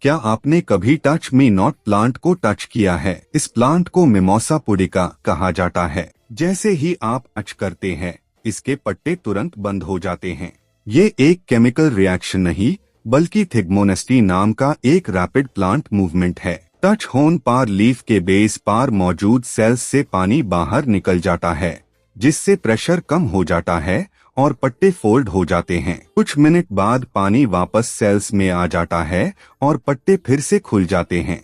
क्या आपने कभी टच मी नॉट प्लांट को टच किया है? इस प्लांट को मिमोसा पुडिका कहा जाता है। जैसे ही आप टच करते हैं, इसके पत्ते तुरंत बंद हो जाते हैं। ये एक केमिकल रिएक्शन नहीं, बल्कि थिग्मोनेस्टी नाम का एक रैपिड प्लांट मूवमेंट है। टच होने पर लीफ के बेस पर मौजूद सेल्स से पानी बाहर निकल जाता है, जिससे प्रेशर कम हो जाता है और पत्ते फोल्ड हो जाते हैं। कुछ मिनट बाद पानी वापस सेल्स में आ जाता है और पत्ते फिर से खुल जाते हैं।